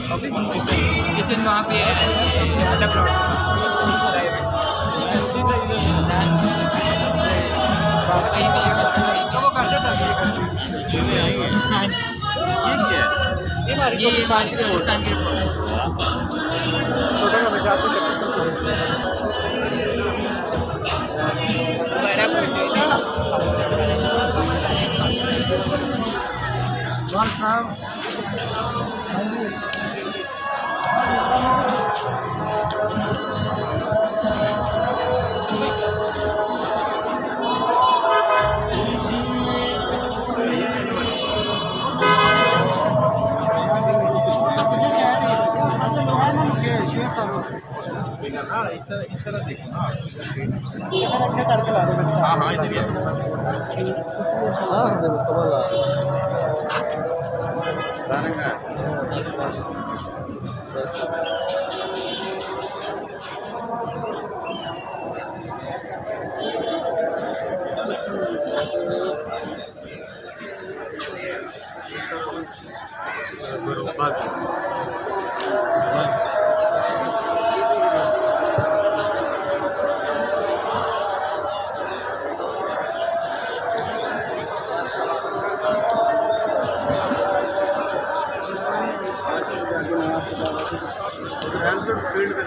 Kitchen वहाँ पे है अलग प्लॉट कहीं भी ये हमारी राजस्थान की इस तरह देखो ना करके ला दो बच्चा। हाँ हाँ इधर